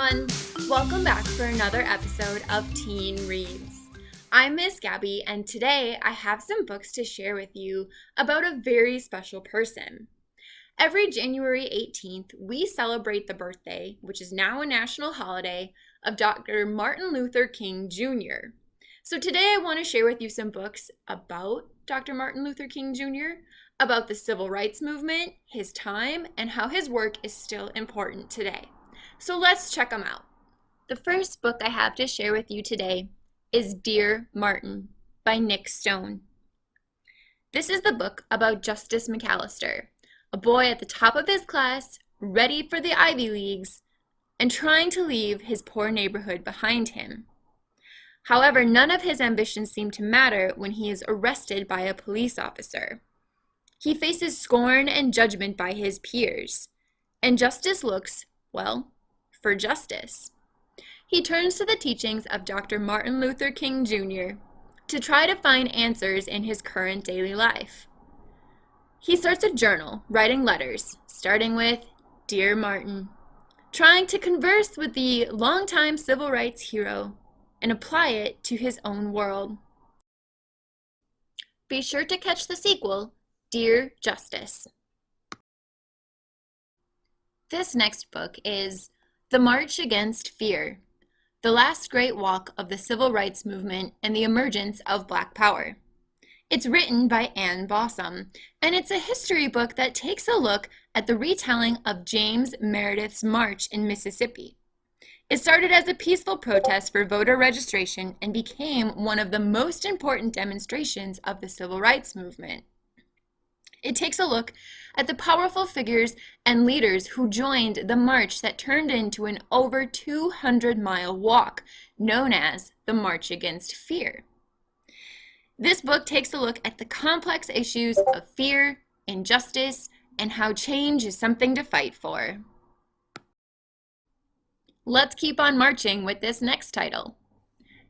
everyone! Welcome back for another episode of Teen Reads. I'm Miss Gabby, and today I have some books to share with you about a very special person. Every January 18th, we celebrate the birthday, which is now a national holiday, of Dr. Martin Luther King Jr. So today I want to share with you some books about Dr. Martin Luther King Jr., about the civil rights movement, his time, and how his work is still important today. So let's check them out. The first book I have to share with you today is Dear Martin by Nick Stone. This is the book about Justice McAllister, a boy at the top of his class, ready for the Ivy Leagues, and trying to leave his poor neighborhood behind him. However, none of his ambitions seem to matter when he is arrested by a police officer. He faces scorn and judgment by his peers, and Justice looks, well, for justice. He turns to the teachings of Dr. Martin Luther King Jr. to try to find answers in his current daily life. He starts a journal, writing letters, starting with Dear Martin, trying to converse with the longtime civil rights hero and apply it to his own world. Be sure to catch the sequel, Dear Justice. This next book is The March Against Fear, the last great walk of the civil rights movement and the emergence of Black Power. It's written by Ann Bossom, and it's a history book that takes a look at the retelling of James Meredith's March in Mississippi. It started as a peaceful protest for voter registration and became one of the most important demonstrations of the civil rights movement. It takes a look at the powerful figures and leaders who joined the march that turned into an over 200-mile walk known as the March Against Fear. This book takes a look at the complex issues of fear, injustice, and how change is something to fight for. Let's keep on marching with this next title.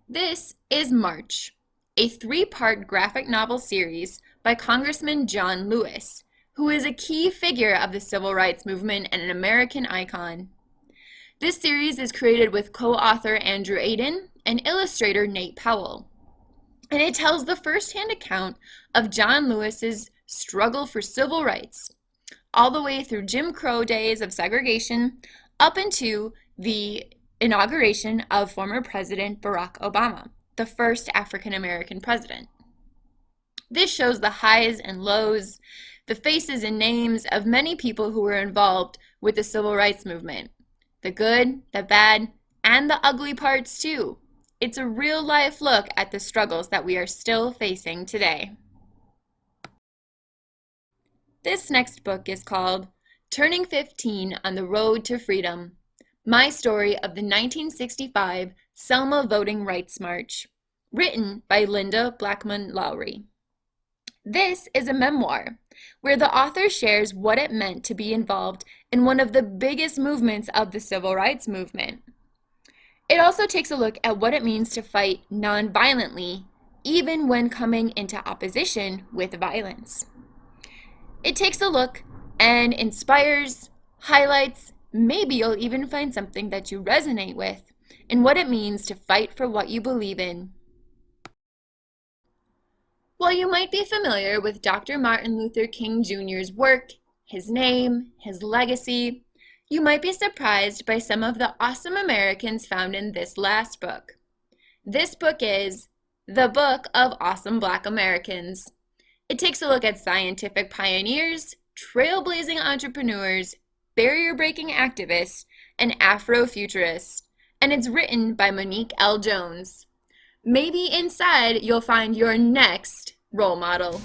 This is March, a 3-part graphic novel series by Congressman John Lewis, who is a key figure of the civil rights movement and an American icon. This series is created with co-author Andrew Aden and illustrator Nate Powell, and it tells the first-hand account of John Lewis's struggle for civil rights, all the way through Jim Crow days of segregation up into the inauguration of former President Barack Obama, the first African-American president. This shows the highs and lows, the faces and names of many people who were involved with the civil rights movement. The good, the bad, and the ugly parts too. It's a real-life look at the struggles that we are still facing today. This next book is called Turning 15 on the Road to Freedom, My Story of the 1965 Selma Voting Rights March, written by Linda Blackman Lowry. This is a memoir where the author shares what it meant to be involved in one of the biggest movements of the civil rights movement. It also takes a look at what it means to fight non-violently, even when coming into opposition with violence. It takes a look and inspires, highlights, maybe you'll even find something that you resonate with, and what it means to fight for what you believe in. While you might be familiar with Dr. Martin Luther King Jr.'s work, his name, his legacy, you might be surprised by some of the awesome Americans found in this last book. This book is The Book of Awesome Black Americans. It takes a look at scientific pioneers, trailblazing entrepreneurs, barrier-breaking activists, and Afrofuturists, and it's written by Monique L. Jones. Maybe inside you'll find your next role model.